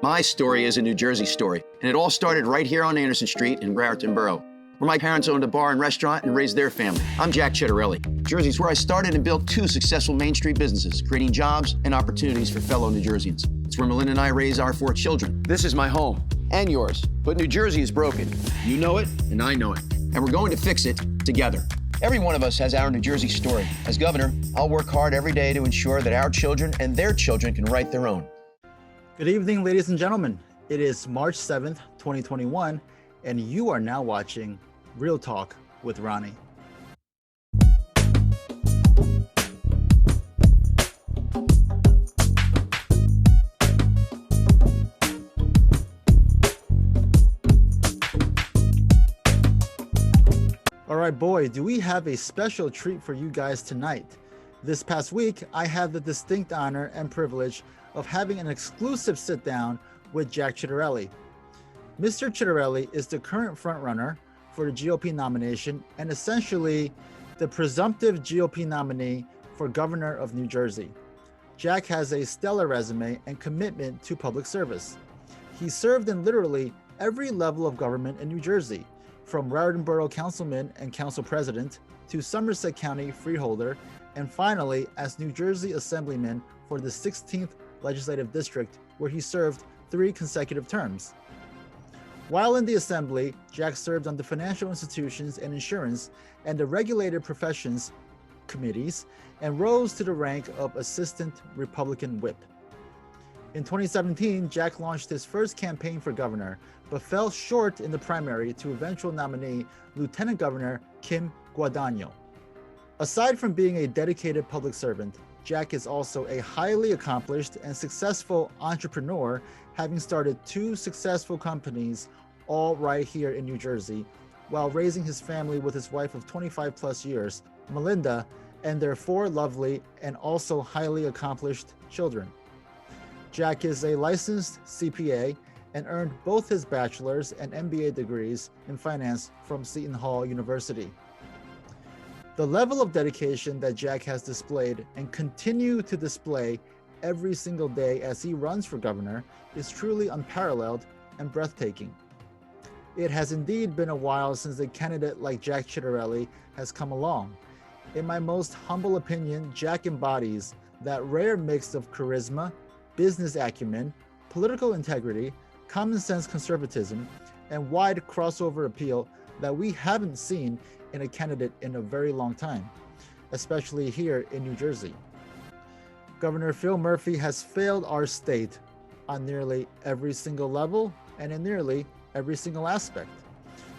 My story is a New Jersey story, and it all started right here on Anderson Street in Raritan, Borough, where my parents owned a bar and restaurant and raised their family. I'm Jack Ciattarelli. Jersey's where I started and built 2 successful Main Street businesses, creating jobs and opportunities for fellow New Jerseyans. It's where Melinda and I raise our 4 children. This is my home, and yours. But New Jersey is broken. You know it, and I know it. And we're going to fix it together. Every one of us has our New Jersey story. As governor, I'll work hard every day to ensure that our children and their children can write their own. Good evening, ladies and gentlemen. It is March 7th, 2021, and you are now watching Real Talk with Ronnie. All right, boy, do we have a special treat for you guys tonight. This past week, I had the distinct honor and privilege of having an exclusive sit-down with Jack Ciattarelli. Mr. Ciattarelli is the current frontrunner for the GOP nomination and essentially the presumptive GOP nominee for governor of New Jersey. Jack has a stellar resume and commitment to public service. He served in literally every level of government in New Jersey, from Raritan Borough Councilman and Council President to Somerset County Freeholder, and finally as New Jersey Assemblyman for the 16th Legislative District, where he served 3 consecutive terms. While in the Assembly, Jack served on the Financial Institutions and Insurance and the Regulated Professions Committees and rose to the rank of Assistant Republican Whip. In 2017, Jack launched his first campaign for governor, but fell short in the primary to eventual nominee, Lieutenant Governor Kim Guadagno. Aside from being a dedicated public servant, Jack is also a highly accomplished and successful entrepreneur, having started 2 successful companies all right here in New Jersey, while raising his family with his wife of 25 plus years, Melinda, and their 4 lovely and also highly accomplished children. Jack is a licensed CPA and earned both his bachelor's and MBA degrees in finance from Seton Hall University. The level of dedication that Jack has displayed and continue to display every single day as he runs for governor is truly unparalleled and breathtaking. It has indeed been a while since a candidate like Jack Ciattarelli has come along. In my most humble opinion, Jack embodies that rare mix of charisma, business acumen, political integrity, common sense conservatism, and wide crossover appeal that we haven't seen in a candidate in a very long time, especially here in New Jersey. Governor Phil Murphy has failed our state on nearly every single level and in nearly every single aspect.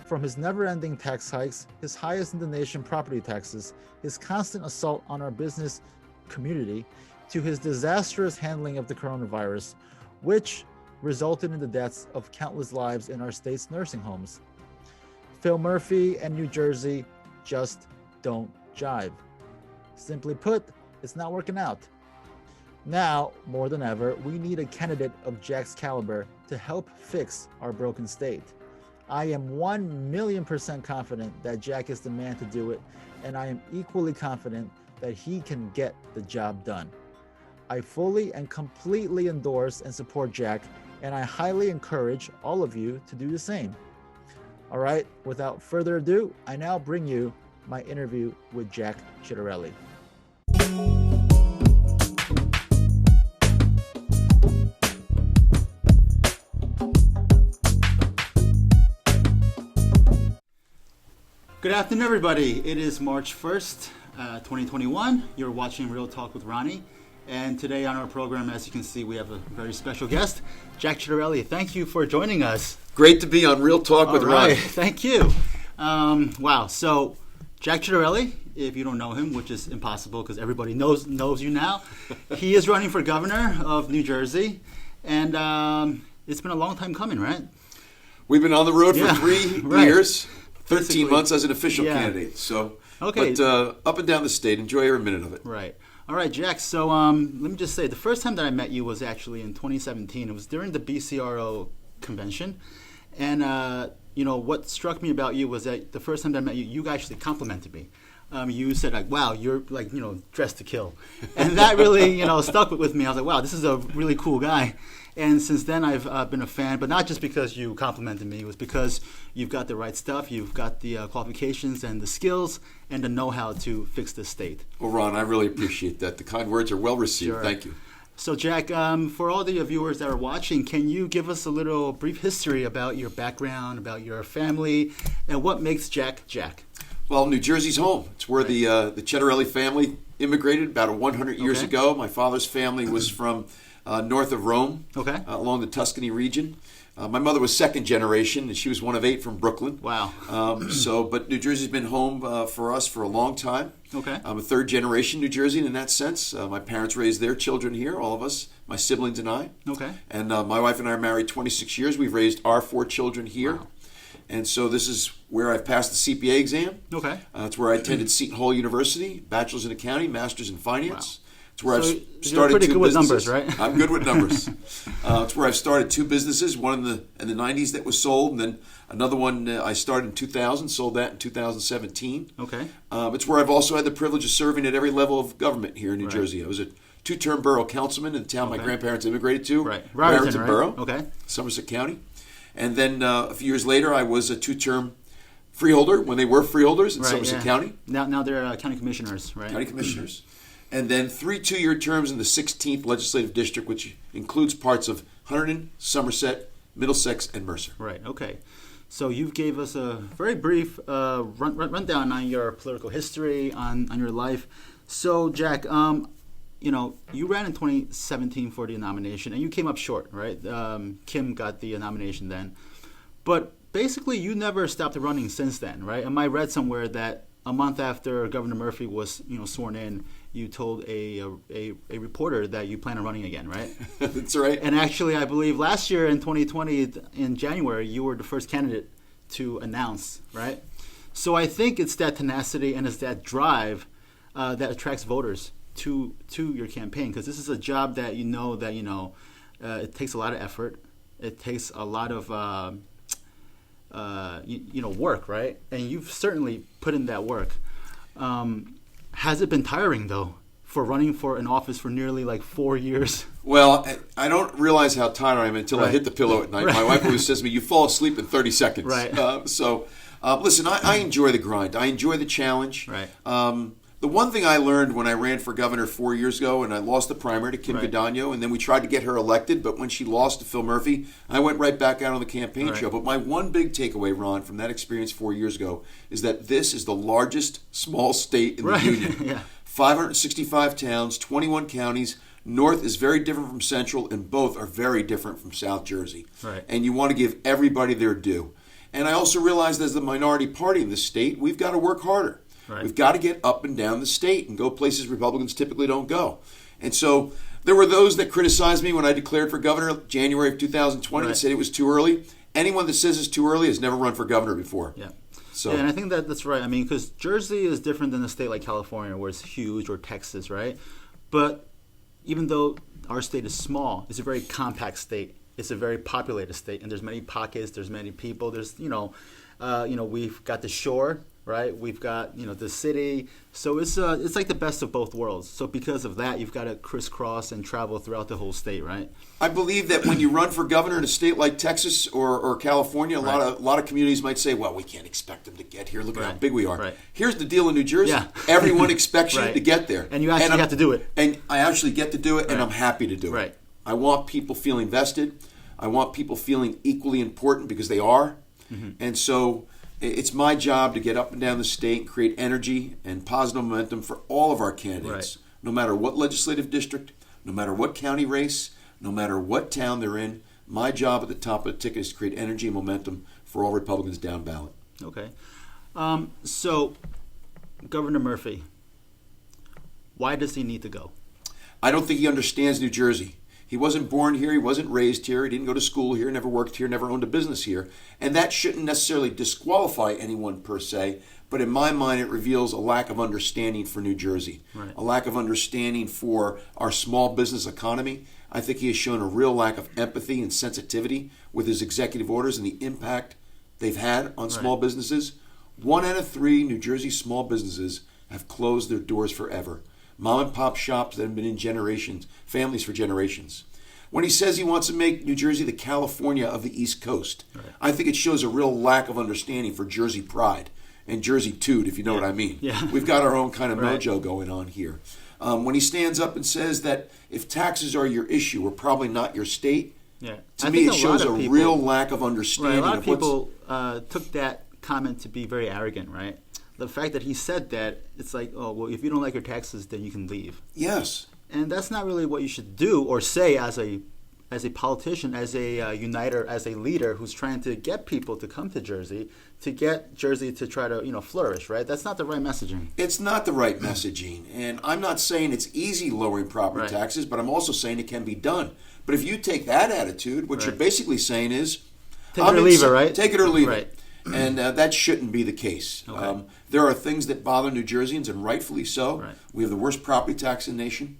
From his never-ending tax hikes, his highest in the nation property taxes, his constant assault on our business community, to his disastrous handling of the coronavirus, which resulted in the deaths of countless lives in our state's nursing homes. Phil Murphy and New Jersey just don't jive. Simply put, it's not working out. Now, more than ever, we need a candidate of Jack's caliber to help fix our broken state. I am 1,000,000% confident that Jack is the man to do it, and I am equally confident that he can get the job done. I fully and completely endorse and support Jack, and I highly encourage all of you to do the same. All right, without further ado, I now bring you my interview with Jack Ciattarelli. Good afternoon, everybody. It is March 1st, 2021. You're watching Real Talk with Ronnie. And today on our program, as you can see, we have a very special guest, Jack Ciattarelli. Thank you for joining us. Great to be on Real Talk with Ronnie. Thank you. Wow. So, Jack Ciattarelli, if you don't know him, which is impossible because everybody knows you now, he is running for governor of New Jersey, and it's been a long time coming, right? We've been on the road for 3 years, 13 Basically, months as an official candidate. So, okay. But up and down the state, enjoy every minute of it. Right. All right, Jack. So let me just say, the first time that I met you was actually in 2017. It was during the BCRO convention, and what struck me about you was that the first time that I met you, you actually complimented me you said like, "Wow, you're like dressed to kill," and that really stuck with me. I was like, "Wow, this is a really cool guy." And since then, I've been a fan, but not just because you complimented me. It was because you've got the right stuff, you've got the qualifications and the skills and the know-how to fix this state. Well, Ron, I really appreciate that. The kind words are well received. Sure. Thank you. So, Jack, for all the viewers that are watching, can you give us a little brief history about your background, about your family, and what makes Jack Jack? Well, New Jersey's home. It's where the Ciattarelli family immigrated about 100 years ago. My father's family was from north of Rome, along the Tuscany region. My mother was second generation, and she was one of 8 from Brooklyn. Wow. But New Jersey's been home for us for a long time. Okay. I'm a third generation New Jersey in that sense. My parents raised their children here, all of us, my siblings and I. Okay. And my wife and I are married 26 years. We've raised our 4 children here. Wow. And so this is where I've passed the CPA exam. Okay. It's where I attended Seton Hall University, bachelor's in accounting, master's in finance. Wow. It's where So I've you're started pretty 2 good with businesses. numbers, right? I'm good with numbers. It's where I've started 2 businesses, one in the 90s that was sold, and then another one I started in 2000, sold that in 2017. Okay. It's where I've also had the privilege of serving at every level of government here in New Jersey. I was a 2-term borough councilman in the town my grandparents immigrated to, Raritan, Borough, Somerset County. And then a few years later, I was a 2-term freeholder when they were freeholders in Somerset County. Now they're county commissioners, right? County commissioners. And then 3 2-year terms in the 16th Legislative District, which includes parts of Hunterdon, Somerset, Middlesex, and Mercer. Right, okay. So you gave us a very brief rundown on your political history, on your life. So, Jack, you ran in 2017 for the nomination, and you came up short, right? Kim got the nomination then. But basically, you never stopped running since then, right? And I read somewhere that a month after Governor Murphy was, sworn in, you told a reporter that you plan on running again, right? That's right. And actually, I believe last year in 2020, in January, you were the first candidate to announce, right? So I think it's that tenacity and it's that drive that attracts voters to your campaign, because this is a job that it takes a lot of effort. It takes a lot of work, right? And you've certainly put in that work. Has it been tiring, though, for running for an office for nearly 4 years? Well, I don't realize how tired I am until I hit the pillow at night. My wife always says to me, you fall asleep in 30 seconds. Right. Listen, I enjoy the grind. I enjoy the challenge. Right. The one thing I learned when I ran for governor 4 years ago, and I lost the primary to Kim Guadagno, and then we tried to get her elected, but when she lost to Phil Murphy, I went right back out on the campaign trail. But my one big takeaway, Ron, from that experience 4 years ago is that this is the largest small state in the Union. 565 towns, 21 counties. North is very different from Central, and both are very different from South Jersey. Right. And you want to give everybody their due. And I also realized as the minority party in the state, we've got to work harder. Right. We've got to get up and down the state and go places Republicans typically don't go. And so there were those that criticized me when I declared for governor January of 2020 and said it was too early. Anyone that says it's too early has never run for governor before. Yeah. So, and I think that's right. I mean, because Jersey is different than a state like California, where it's huge, or Texas, right? But even though our state is small, it's a very compact state. It's a very populated state, and there's many pockets. There's many people. There's we've got the shore, right? We've got the city. So it's like the best of both worlds. So because of that, you've got to crisscross and travel throughout the whole state, right? I believe that when you run for governor in a state like Texas or California, a lot of communities might say, "Well, we can't expect them to get here. Look at how big we are." Right. Here's the deal in New Jersey: Yeah. everyone expects you to get there, and you actually have to do it. And I actually get to do it, and I'm happy to do Right. it. I want people feeling vested. I want people feeling equally important because they are, and so it's my job to get up and down the state and create energy and positive momentum for all of our candidates, no matter what legislative district, no matter what county race, no matter what town they're in. My job at the top of the ticket is to create energy and momentum for all Republicans down ballot. Okay. So, Governor Murphy, why does he need to go? I don't think he understands New Jersey. He wasn't born here. He wasn't raised here. He didn't go to school here, never worked here, never owned a business here. And that shouldn't necessarily disqualify anyone per se, but in my mind it reveals a lack of understanding for New Jersey, a lack of understanding for our small business economy. I think he has shown a real lack of empathy and sensitivity with his executive orders and the impact they've had on small businesses. 1 out of 3 New Jersey small businesses have closed their doors forever. Mom and pop shops that have been in generations, families for generations. When he says he wants to make New Jersey the California of the East Coast, I think it shows a real lack of understanding for Jersey pride and Jersey toot, if you know what I mean. Yeah. We've got our own kind of mojo going on here. When he stands up and says that if taxes are your issue, we're probably not your state, to me it shows a real lack of understanding. A lot of people took that comment to be very arrogant, right? The fact that he said that, it's like, oh, well, if you don't like your taxes, then you can leave. Yes. And that's not really what you should do or say as a politician, as a uniter, as a leader who's trying to get people to come to Jersey, to get Jersey to try to flourish, right? That's not the right messaging. It's not the right messaging. And I'm not saying it's easy lowering property taxes, but I'm also saying it can be done. But if you take that attitude, what you're basically saying is... Take it or leave it, right? Take it or leave it. And that shouldn't be the case. Okay. There are things that bother New Jerseyans, and rightfully so. Right. We have the worst property tax in the nation.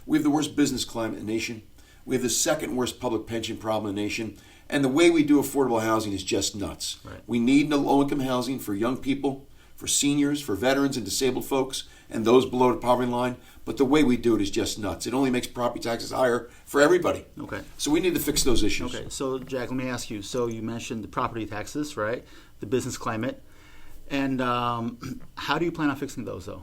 We have the worst business climate in the nation. We have the second worst public pension problem in the nation. And the way we do affordable housing is just nuts. Right. We need low-income housing for young people, for seniors, for veterans and disabled folks, and those below the poverty line. But the way we do it is just nuts. It only makes property taxes higher for everybody. Okay. So we need to fix those issues. Okay. So, Jack, let me ask you. So you mentioned the property taxes, right? The business climate. And how do you plan on fixing those, though?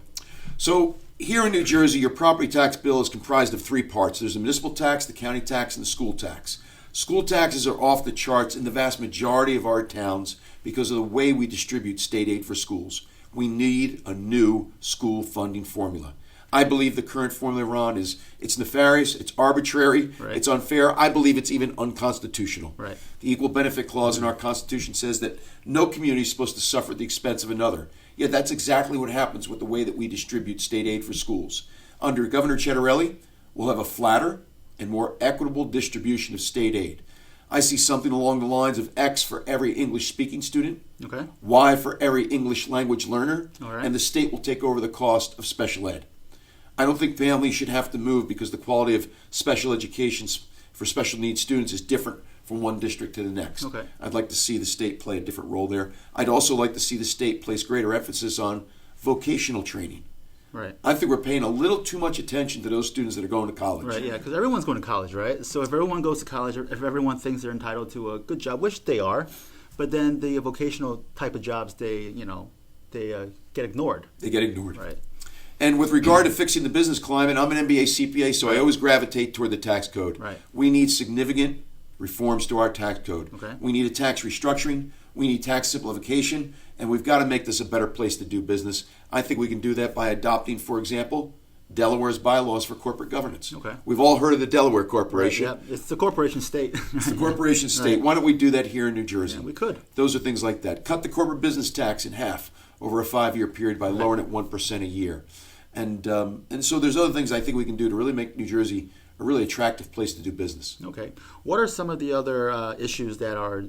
So here in New Jersey, your property tax bill is comprised of three parts. There's the municipal tax, the county tax, and the school tax. School taxes are off the charts in the vast majority of our towns because of the way we distribute state aid for schools. We need a new school funding formula. I believe the current formula, Ron, it's nefarious, it's arbitrary, it's unfair. I believe it's even unconstitutional. Right. The Equal Benefit Clause in our Constitution says that no community is supposed to suffer at the expense of another. Yet that's exactly what happens with the way that we distribute state aid for schools. Under Governor Ciattarelli, we'll have a flatter and more equitable distribution of state aid. I see something along the lines of X for every English-speaking student, Y for every English language learner, and the state will take over the cost of special ed. I don't think families should have to move because the quality of special education for special needs students is different from one district to the next. I'd like to see the state play a different role there. I'd also like to see the state place greater emphasis on vocational training. I think we're paying a little too much attention to those students that are going to college. Because everyone's going to college, right? So if everyone goes to college, if everyone thinks they're entitled to a good job, which they are, but then the vocational type of jobs, they get ignored. They get ignored. Right. And with regard to fixing the business climate, I'm an MBA CPA, so I always gravitate toward the tax code. We need significant reforms to our tax code. We need a tax restructuring. We need tax simplification. And we've got to make this a better place to do business. I think we can do that by adopting, for example, Delaware's bylaws for corporate governance. We've all heard of the Delaware Corporation. It's the corporation state. It's the corporation state. Why don't we do that here in New Jersey? We could. Those are things like that. Cut the corporate business tax in half over a 5-year period by lowering it 1% a year. And so there's other things I think we can do to really make New Jersey a really attractive place to do business. What are some of the other issues that are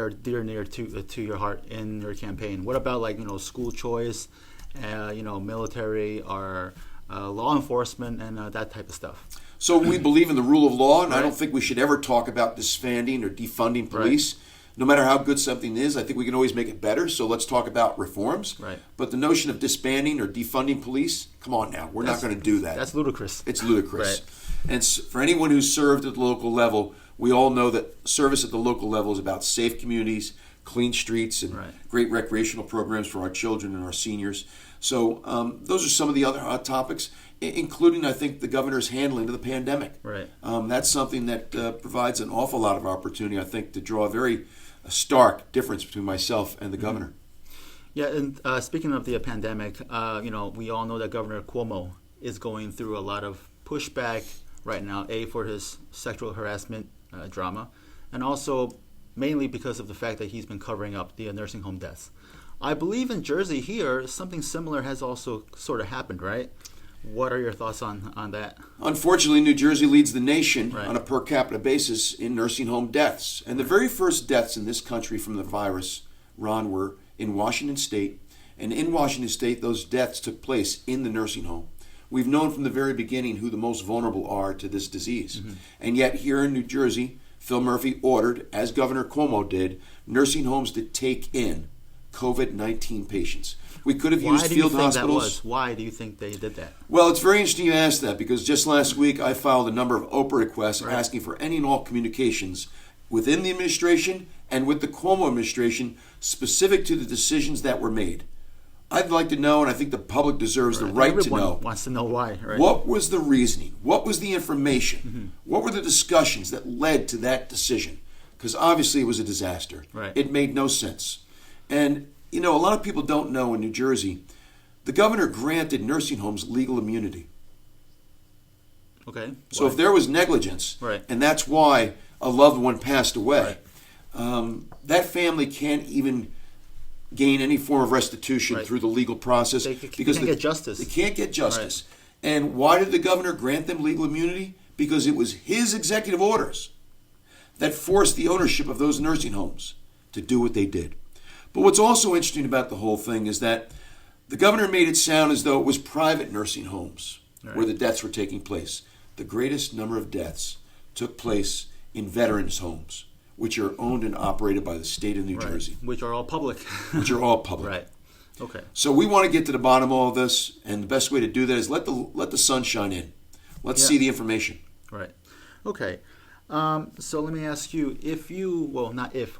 dear and near to your heart in your campaign? What about school choice, military, or law enforcement, and that type of stuff? So we believe in the rule of law, and I don't think we should ever talk about disbanding or defunding police. No matter how good something is, I think we can always make it better. So let's talk about reforms. But the notion of disbanding or defunding police, come on now, we're not going to do that. That's ludicrous. It's ludicrous. And for anyone who's served at the local level, we all know that service at the local level is about safe communities, clean streets, and great recreational programs for our children and our seniors. So those are some of the other hot topics, including, I think, the governor's handling of the pandemic. That's something that provides an awful lot of opportunity, I think, to draw a very stark difference between myself and the governor. Yeah, and speaking of the pandemic, we all know that Governor Cuomo is going through a lot of pushback right now, for his sexual harassment drama, and also mainly because of the fact that he's been covering up the nursing home deaths. I believe in Jersey here, something similar has also sort of happened, right? What are your thoughts on that? Unfortunately, New Jersey leads the nation on a per capita basis in nursing home deaths. And the very first deaths in this country from the virus, Ron, were in Washington State. And in Washington State, those deaths took place in the nursing home. We've known from the very beginning who the most vulnerable are to this disease. And yet here in New Jersey, Phil Murphy ordered, as Governor Cuomo did, nursing homes to take in COVID-19 patients. We could have Why used do you field think that hospitals. was? Why do you think they did that? Well, it's very interesting you asked that, because just last week I filed a number of OPA requests asking for any and all communications within the administration and with the Cuomo administration specific to the decisions that were made. I'd like to know, and I think the public deserves the right to Everyone know. wants to know why. Right? What was the reasoning? What was the information? What were the discussions that led to that decision? Because obviously it was a disaster. Right. It made no sense. And, you know, a lot of people don't know in New Jersey, the governor granted nursing homes legal immunity. Okay. So Why? if there was negligence, Right. and that's why a loved one passed away, that family can't even gain any form of restitution Right. through the legal process. They can't get justice. They can't get justice. And why did the governor grant them legal immunity? Because it was his executive orders that forced the ownership of those nursing homes to do what they did. But what's also interesting about the whole thing is that the governor made it sound as though it was private nursing homes where the deaths were taking place. The greatest number of deaths took place in veterans' homes, which are owned and operated by the state of New Jersey. Which are all public. Which are all public. Right. Okay. So we want to get to the bottom of all of this, and the best way to do that is let the sun shine in. Let's see the information. Right. Okay. So let me ask you,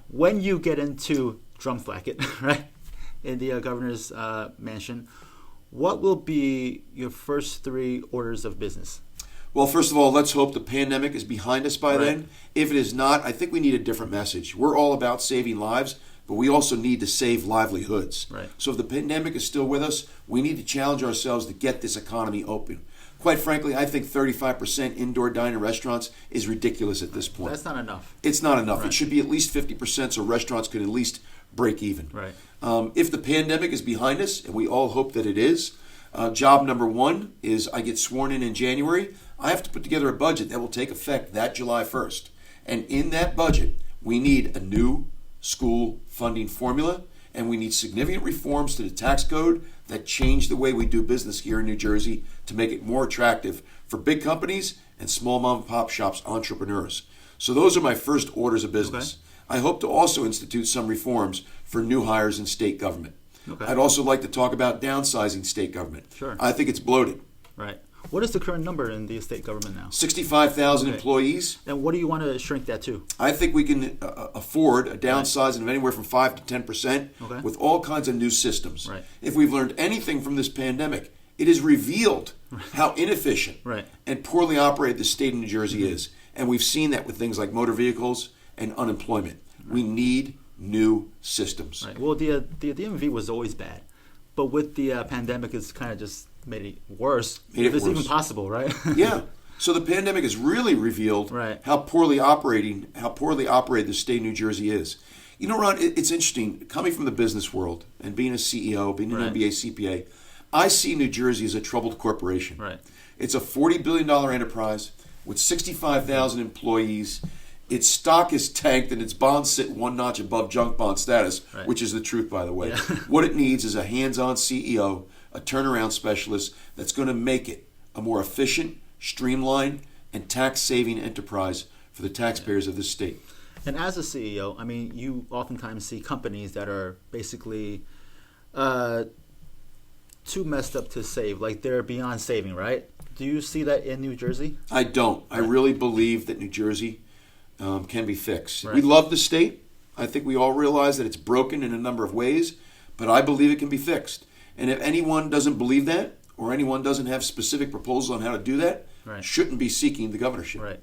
when you get into Drumthwacket, right, in the governor's mansion, what will be your first 3 orders of business? Well, first of all, let's hope the pandemic is behind us by then. If it is not, I think we need a different message. We're all about saving lives, but we also need to save livelihoods. Right. So if the pandemic is still with us, we need to challenge ourselves to get this economy open. Quite frankly, I think 35% indoor dining restaurants is ridiculous at this point. That's not enough. It's not enough. Right. It should be at least 50% so restaurants could at least break even. Right. If the pandemic is behind us, and we all hope that it is, job number 1 is I get sworn in January. I have to put together a budget that will take effect that July 1st. And in that budget, we need a new school funding formula, and we need significant reforms to the tax code that change the way we do business here in New Jersey to make it more attractive for big companies and small mom and pop shops entrepreneurs. So those are my first orders of business. Okay. I hope to also institute some reforms for new hires in state government. Okay. I'd also like to talk about downsizing state government. Sure. I think it's bloated. Right. What is the current number in the state government now? 65,000 employees. And what do you want to shrink that to? I think we can afford a downsizing of anywhere from 5 to 10% with all kinds of new systems. Right. If we've learned anything from this pandemic, it has revealed how inefficient and poorly operated the state of New Jersey is. And we've seen that with things like motor vehicles and unemployment. We need new systems. Right. Well, the DMV was always bad. But with the pandemic, it's kind of just made it worse. If it's even possible, right? Yeah. So the pandemic has really revealed how poorly operated the state of New Jersey is. You know, Ron, it's interesting. Coming from the business world and being a CEO, being an MBA CPA, I see New Jersey as a troubled corporation. Right. It's a $40 billion enterprise with 65,000 employees. Its stock is tanked and its bonds sit one notch above junk bond status, which is the truth, by the way. Yeah. What it needs is a hands-on CEO, a turnaround specialist that's going to make it a more efficient, streamlined, and tax-saving enterprise for the taxpayers of this state. And as a CEO, I mean, you oftentimes see companies that are basically too messed up to save, like they're beyond saving, right? Do you see that in New Jersey? I don't. I really believe that New Jersey can be fixed. We love the state. I think we all realize that it's broken in a number of ways, but I believe it can be fixed. And if anyone doesn't believe that, or anyone doesn't have specific proposals on how to do that, shouldn't be seeking the governorship. Right.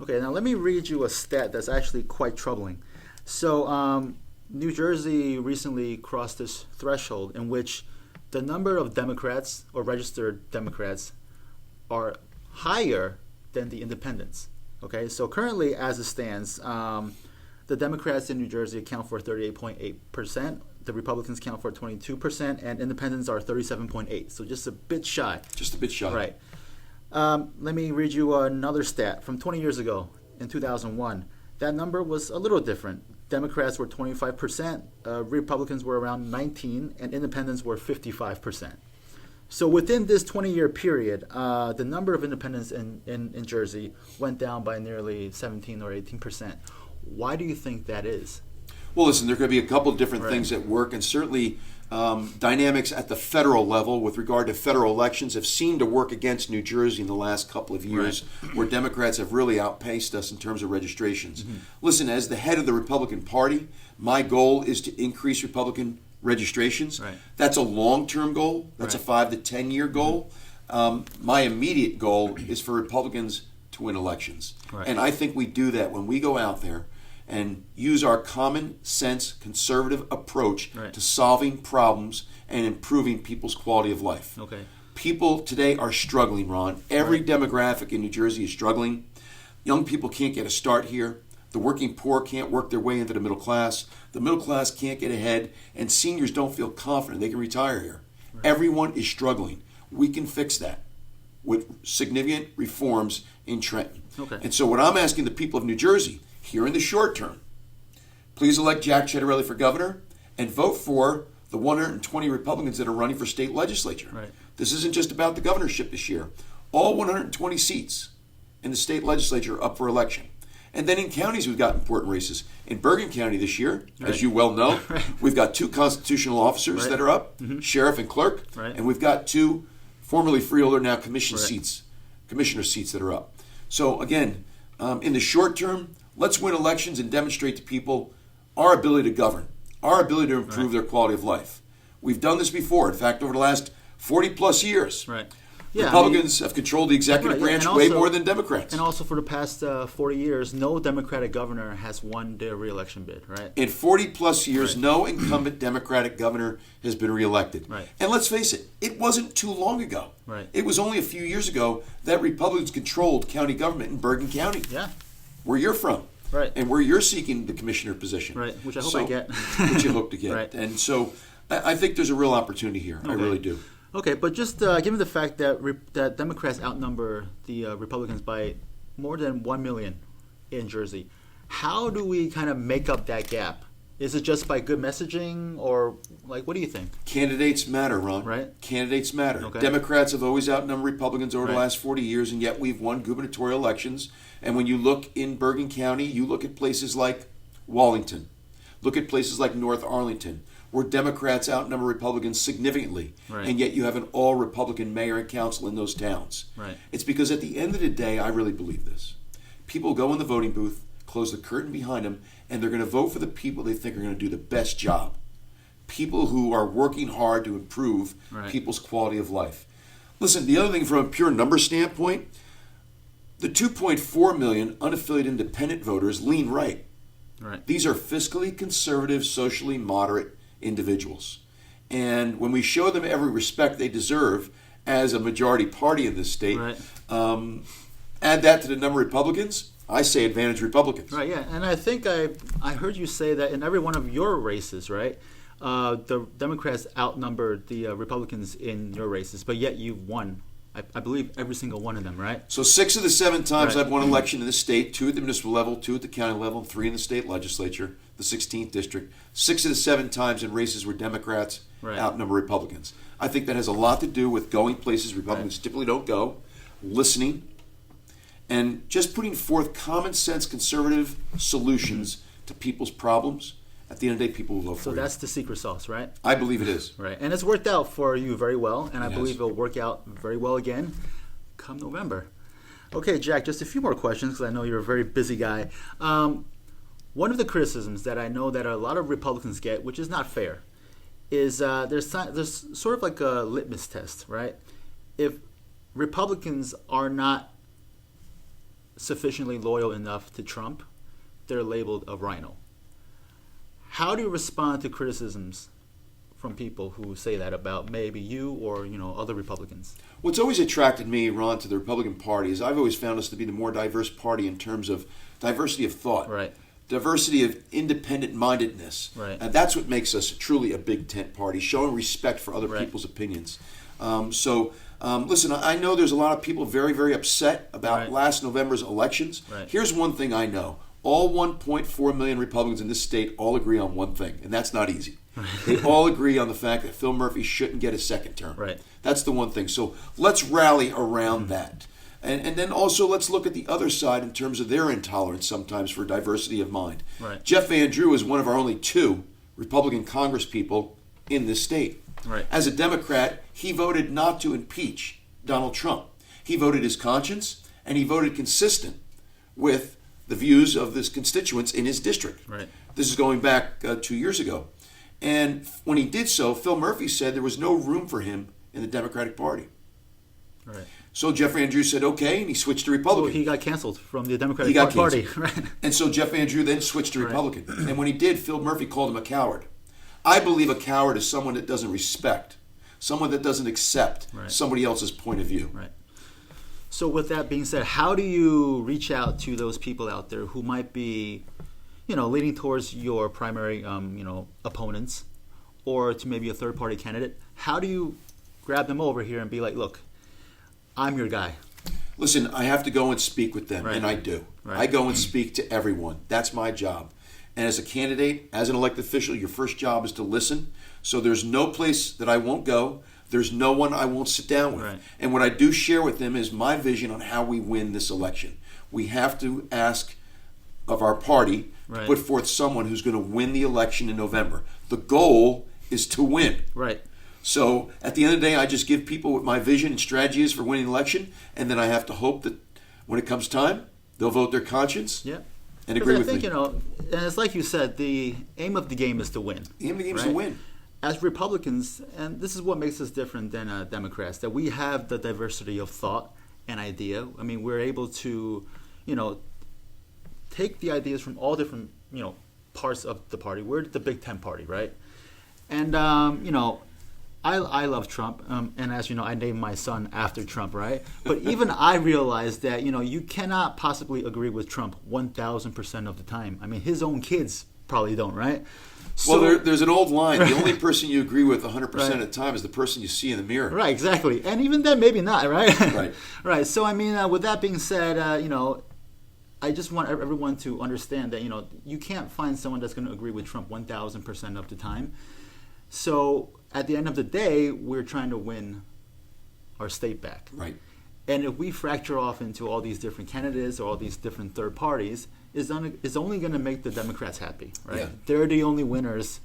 Okay, now let me read you a stat that's actually quite troubling. So New Jersey recently crossed this threshold in which the number of Democrats or registered Democrats are higher than the independents. Okay, so currently as it stands, the Democrats in New Jersey account for 38.8%. The Republicans count for 22%, and independents are 37.8%. So just a bit shy. Just a bit shy. Right. Let me read you another stat from 20 years ago, in 2001. That number was a little different. Democrats were 25%, Republicans were around 19%, and independents were 55%. So within this 20-year period, the number of independents in Jersey went down by nearly 17 or 18%. Why do you think that is? Well, listen, there could be a couple of different things at work, and certainly dynamics at the federal level with regard to federal elections have seemed to work against New Jersey in the last couple of years, where Democrats have really outpaced us in terms of registrations. Listen, as the head of the Republican Party, my goal is to increase Republican registrations. That's a long-term goal. That's a 5 to 10 year goal. My immediate goal is for Republicans to win elections. And I think we do that when we go out there and use our common sense conservative approach to solving problems and improving people's quality of life. People today are struggling, Ron. Every demographic in New Jersey is struggling. Young people can't get a start here. The working poor can't work their way into the middle class. The middle class can't get ahead, and seniors don't feel confident they can retire here. Everyone is struggling. We can fix that with significant reforms in Trenton. And so what I'm asking the people of New Jersey, here in the short term, please elect Jack Ciattarelli for governor and vote for the 120 Republicans that are running for state legislature. This isn't just about the governorship this year. All 120 seats in the state legislature are up for election. And then in counties, we've got important races. In Bergen County this year, as you well know, we've got 2 constitutional officers that are up, sheriff and clerk, and we've got 2 formerly freeholder, now commissioner seats that are up. So again, in the short term, let's win elections and demonstrate to people our ability to govern, our ability to improve their quality of life. We've done this before. In fact, over the last 40 plus years, Republicans have controlled the executive branch way more than Democrats. And also for the past 40 years, no Democratic governor has won their re-election bid, In 40 plus years, no incumbent Democratic governor has been reelected. And let's face it, it wasn't too long ago. It was only a few years ago that Republicans controlled county government in Bergen County, where you're from. And where you're seeking the commissioner position. Which I hope I get. Which you hope to get. And so I think there's a real opportunity here. I really do. Okay, but just given the fact that that Democrats outnumber the Republicans by more than 1 million in Jersey, how do we kind of make up that gap? Is it just by good messaging, or what do you think? Candidates matter, Ron. Candidates matter. Democrats have always outnumbered Republicans over the last 40 years, and yet we've won gubernatorial elections. And when you look in Bergen County, you look at places like Wallington, look at places like North Arlington, where Democrats outnumber Republicans significantly, and yet you have an all-Republican mayor and council in those towns. It's because at the end of the day, I really believe this. People go in the voting booth, close the curtain behind them, and they're going to vote for the people they think are going to do the best job. People who are working hard to improve people's quality of life. Listen, the other thing from a pure number standpoint, the 2.4 million unaffiliated independent voters lean right. These are fiscally conservative, socially moderate individuals. And when we show them every respect they deserve as a majority party in this state, add that to the number of Republicans, I say advantage Republicans. And I think I heard you say that in every one of your races, the Democrats outnumbered the Republicans in your races, but yet you've won, I believe, every single one of them, So 6 of the 7 times I've won election in the state, 2 at the municipal level, 2 at the county level, 3 in the state legislature, the 16th district. 6 of the 7 times in races where Democrats outnumber Republicans. I think that has a lot to do with going places Republicans typically don't go, listening, and just putting forth common sense conservative solutions to people's problems. At the end of the day, people will vote for you. So that's the secret sauce, right? I believe it is. And it's worked out for you very well, and I believe it'll work out very well again come November. Okay, Jack, just a few more questions because I know you're a very busy guy. One of the criticisms that I know that a lot of Republicans get, which is not fair, is there's sort of like a litmus test, If Republicans are not sufficiently loyal enough to Trump, they're labeled a rhino. How do you respond to criticisms from people who say that about maybe you or other Republicans? What's always attracted me, Ron, to the Republican Party is I've always found us to be the more diverse party in terms of diversity of thought, diversity of independent-mindedness, and that's what makes us truly a big tent party, showing respect for other people's opinions. Listen, I know there's a lot of people very, very upset about last November's elections. Here's one thing I know. All 1.4 million Republicans in this state all agree on one thing, and that's not easy. They all agree on the fact that Phil Murphy shouldn't get a second term. That's the one thing. So let's rally around that. And then also let's look at the other side in terms of their intolerance sometimes for diversity of mind. Right. Jeff Van Drew is one of our only 2 Republican congresspeople in this state. Right. As a Democrat, he voted not to impeach Donald Trump. He voted his conscience, and he voted consistent with the views of his constituents in his district. Right. This is going back 2 years ago. And when he did so, Phil Murphy said there was no room for him in the Democratic Party. Right. So Jeff Van Drew said okay, and he switched to So Republican. he got canceled from the Democratic He got Party. canceled. Right. And so Jeff Van Drew then switched to Right. Republican. And when he did, Phil Murphy called him a coward. I believe a coward is someone that doesn't respect, someone that doesn't accept Right. somebody else's point of view. Right. So with that being said, how do you reach out to those people out there who might be, leaning towards your primary, opponents, or to maybe a third-party candidate? How do you grab them over here and be like, look, I'm your guy? Listen, I have to go and speak with them, Right. and I do. Right. I go and speak to everyone. That's my job. And as a candidate, as an elected official, your first job is to listen. So there's no place that I won't go. There's no one I won't sit down with. Right. And what I do share with them is my vision on how we win this election. We have to ask of our party Right. to put forth someone who's going to win the election in November. The goal is to win. Right. So at the end of the day, I just give people what my vision and strategy is for winning the election, and then I have to hope that when it comes time, they'll vote their conscience Yeah. and agree I with think, me. and it's like you said, the aim of the game is to win. The aim of the game is to right? win. As Republicans, and this is what makes us different than Democrats, that we have the diversity of thought and idea. I mean, we're able to, take the ideas from all different, parts of the party. We're the Big Ten party, right? And, I love Trump, and as you know, I named my son after Trump, right? But even I realize that, you cannot possibly agree with Trump 1,000% of the time. I mean, his own kids probably don't, right? Well, there's an old line. The only person you agree with 100% Right. of the time is the person you see in the mirror. Right, exactly. And even then, maybe not, right? Right. Right. So, I mean, with that being said, I just want everyone to understand that, you can't find someone that's going to agree with Trump 1,000% of the time. So, at the end of the day, we're trying to win our state back. Right. And if we fracture off into all these different candidates or all these different third parties, is only going to make the Democrats happy, right? Yeah. They're the only winners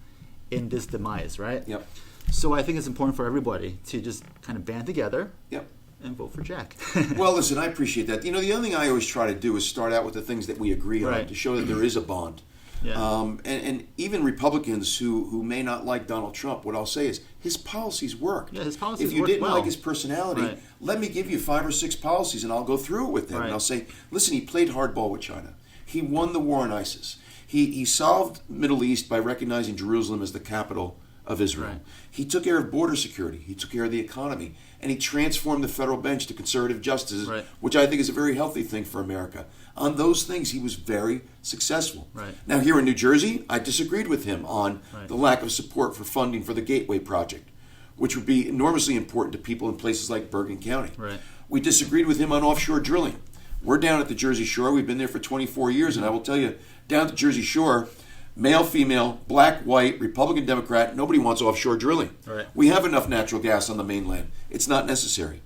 in this demise, right? Yep. So I think it's important for everybody to just kind of band together Yep. and vote for Jack. Well, listen, I appreciate that. The other thing I always try to do is start out with the things that we agree on Right. to show that there is a bond. Yeah. And even Republicans who may not like Donald Trump, what I'll say is his policies work. Yeah, his policies If you work didn't well. like his personality, Right. let me give you 5 or 6 policies and I'll go through it with them. Right. And I'll say, listen, he played hardball with China. He won the war on ISIS. He solved Middle East by recognizing Jerusalem as the capital of Israel. Right. He took care of border security. He took care of the economy. And he transformed the federal bench to conservative justices, Right. which I think is a very healthy thing for America. On those things, he was very successful. Right. Now, here in New Jersey, I disagreed with him on Right. the lack of support for funding for the Gateway Project, which would be enormously important to people in places like Bergen County. Right. We disagreed with him on offshore drilling. We're down at the Jersey Shore. We've been there for 24 years, and I will tell you, down at the Jersey Shore, male, female, black, white, Republican, Democrat, nobody wants offshore drilling. Right. We have enough natural gas on the mainland. It's not necessary.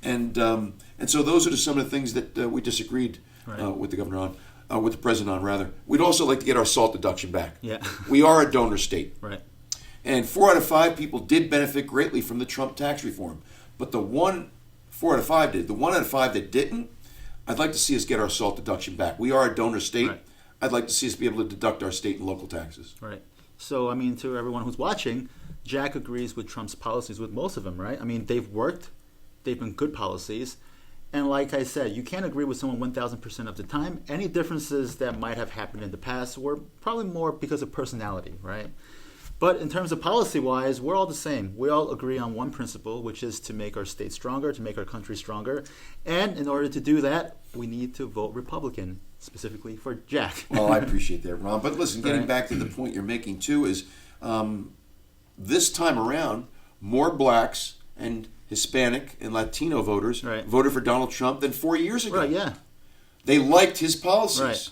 And so those are some of the things that we disagreed Right. with the governor on, with the president on, rather. We'd also like to get our SALT deduction back. Yeah. We are a donor state. Right. And 4 out of 5 people did benefit greatly from the Trump tax reform. But 4 out of 5 did. The 1 out of 5 that didn't, I'd like to see us get our SALT deduction back. We are a donor state. Right. I'd like to see us be able to deduct our state and local taxes. Right. So, I mean, to everyone who's watching, Jack agrees with Trump's policies, with most of them, right? I mean, they've worked. They've been good policies. And like I said, you can't agree with someone 1,000% of the time. Any differences that might have happened in the past were probably more because of personality, right? But in terms of policy-wise, we're all the same. We all agree on one principle, which is to make our state stronger, to make our country stronger. And in order to do that, we need to vote Republican, specifically for Jack. Well, I appreciate that, Ron. But listen, getting Right. back to the point you're making, too, is this time around, more blacks and Hispanic and Latino voters Right. voted for Donald Trump than 4 years ago. Right, yeah. They liked his policies. Right.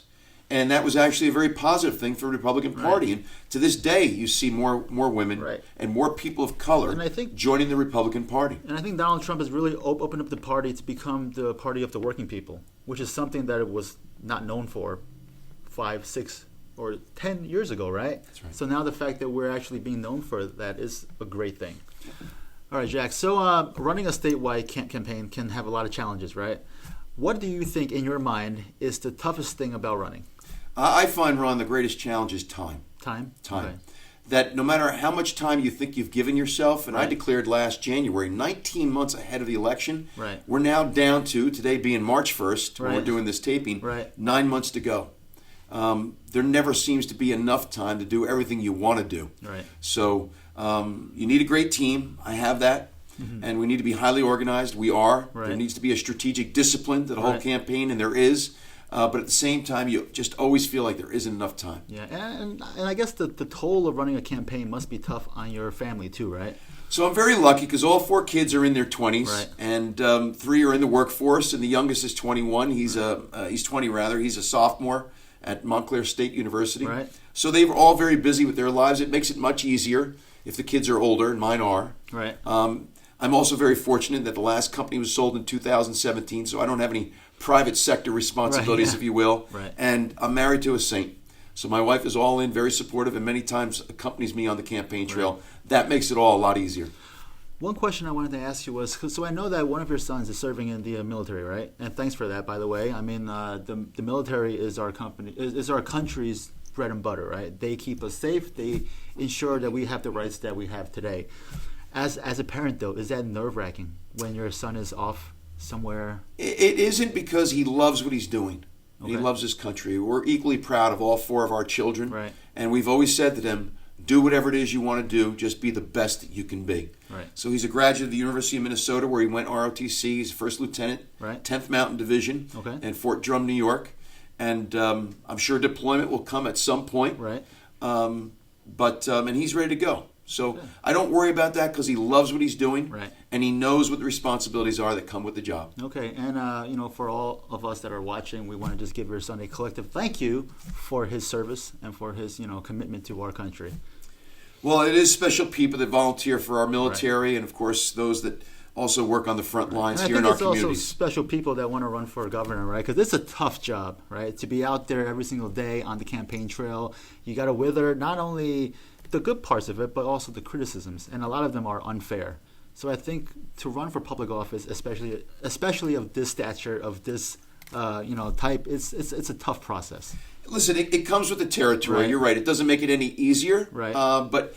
And that was actually a very positive thing for the Republican Party. And to this day, you see more women and more people of color and I think, joining the Republican Party. And I think Donald Trump has really opened up the party to become the party of the working people, which is something that it was not known for 5, 6, or 10 years ago, right? That's right. So now the fact that we're actually being known for that is a great thing. All right, Jack. So running a statewide campaign can have a lot of challenges, right? What do you think, in your mind, is the toughest thing about running? I find, Ron, the greatest challenge is time. Time? Okay. That no matter how much time you think you've given yourself, and I declared last January, 19 months ahead of the election, we're now down to, today being March 1st, when we're doing this taping, 9 months to go. There never seems to be enough time to do everything you want to do. Right. So you need a great team. I have that. Mm-hmm. And we need to be highly organized. We are. There needs to be a strategic discipline to the whole campaign, and there is. But at the same time, you just always feel like there isn't enough time. Yeah, and I guess the toll of running a campaign must be tough on your family too, right? So I'm very lucky because all 4 kids are in their 20s, and 3 are in the workforce, and the youngest is 21. He's 20 rather. He's a sophomore at Montclair State University. Right. So they're all very busy with their lives. It makes it much easier if the kids are older, and mine are. Right. I'm also very fortunate that the last company was sold in 2017, so I don't have any private sector responsibilities, if you will. Right. And I'm married to a saint. So my wife is all in, very supportive, and many times accompanies me on the campaign trail. Right. That makes it all a lot easier. One question I wanted to ask you was, so I know that one of your sons is serving in the military, right? And thanks for that, by the way. I mean, the military is our company, is our country's bread and butter, right? They keep us safe. They ensure that we have the rights that we have today. As a parent, though, is that nerve-wracking when your son is off somewhere? It isn't, because he loves what he's doing. Okay. He loves his country. We're equally proud of all 4 of our children. Right. And we've always said to them, do whatever it is you want to do. Just be the best that you can be. Right. So he's a graduate of the University of Minnesota, where he went ROTC. He's first lieutenant, 10th Mountain Division, and Fort Drum, New York. And I'm sure deployment will come at some point. Right. And he's ready to go. So I don't worry about that, because he loves what he's doing, and he knows what the responsibilities are that come with the job. Okay, and for all of us that are watching, we want to just give your son a collective thank you for his service and for his commitment to our country. Well, it is special people that volunteer for our military, and of course those that also work on the front lines here in our communities. I think it's also special people that want to run for governor, right? Because it's a tough job, right? To be out there every single day on the campaign trail, you got to wither not only the good parts of it, but also the criticisms, and a lot of them are unfair. So I think to run for public office, especially of this stature, of this type, it's a tough process. Listen, it comes with the territory. You're right. It doesn't make it any easier. Right. But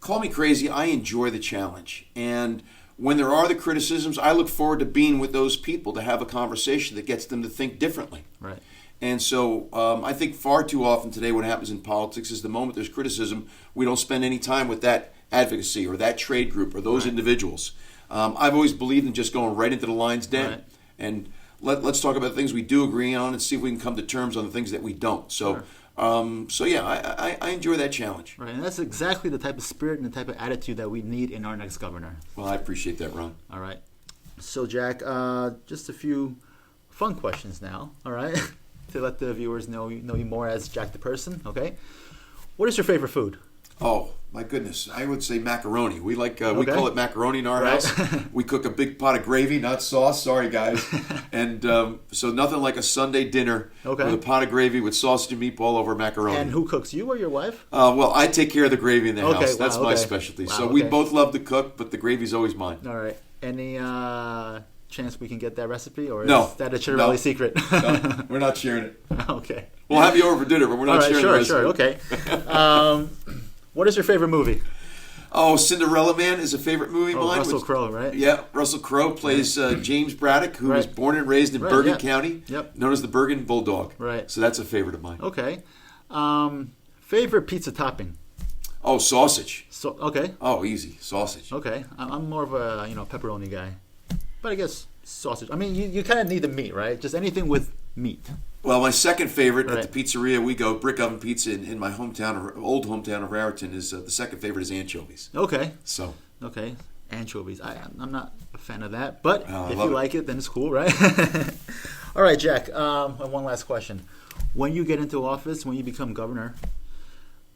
call me crazy, I enjoy the challenge. And when there are the criticisms, I look forward to being with those people to have a conversation that gets them to think differently. Right. And so I think far too often today what happens in politics is the moment there's criticism, we don't spend any time with that advocacy or that trade group or those individuals. I've always believed in just going right into the lion's den and let's talk about things we do agree on and see if we can come to terms on the things that we don't. So, I enjoy that challenge. Right, and that's exactly the type of spirit and the type of attitude that we need in our next governor. Well, I appreciate that, Ron. All right. So, Jack, just a few fun questions now, all right? To let the viewers know you more as Jack the person, okay? What is your favorite food? Oh, my goodness. I would say macaroni. We we call it macaroni in our house. We cook a big pot of gravy, not sauce. Sorry, guys. And so nothing like a Sunday dinner with a pot of gravy with sausage and meatball over macaroni. And who cooks, you or your wife? Well, I take care of the gravy in the house. That's my specialty. Wow, so we both love to cook, but the gravy's always mine. All right. Any chance we can get that recipe, or is that a Ciattarelli secret? No, we're not sharing it. Okay. We'll have you over for dinner, but we're not sharing the recipe. Sure, okay. What is your favorite movie? Oh, Cinderella Man is a favorite movie of mine. Russell Crowe, right? Yeah, Russell Crowe plays James Braddock, who was born and raised in Bergen County, known as the Bergen Bulldog. Right. So that's a favorite of mine. Okay. Favorite pizza topping? Oh, sausage. Okay. Oh, easy. Sausage. Okay. I'm more of a pepperoni guy. But I guess sausage. I mean, you kind of need the meat, right? Just anything with meat. Well, my second favorite at the pizzeria we go, Brick Oven Pizza in my old hometown of Raritan, is the second favorite is anchovies. Okay. So. Okay. Anchovies. I'm not a fan of that, but if you like it, then it's cool, right? All All right, Jack. One last question. When you get into office, when you become governor,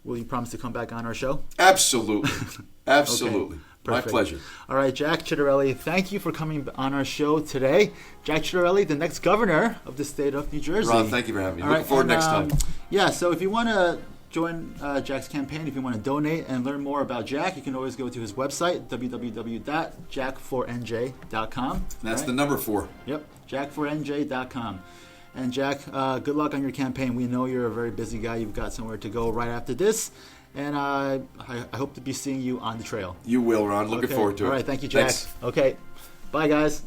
will you promise to come back on our show? Absolutely. Absolutely. Okay, my perfect. pleasure. All right, Jack Ciattarelli, thank you for coming on our show today. Jack Ciattarelli, the next governor of the state of New Jersey. Ron, thank you for having me. All Looking right, forward and, next time. Yeah, so if you want to join Jack's campaign, if you want to donate and learn more about Jack, you can always go to his website, www.jack4nj.com. That's the number 4. Yep, jack4nj.com. And Jack, good luck on your campaign. We know you're a very busy guy. You've got somewhere to go right after this. And I hope to be seeing you on the trail. You will, Ron. Looking forward to it. All right, thank you, Jack. Thanks. Okay, bye, guys.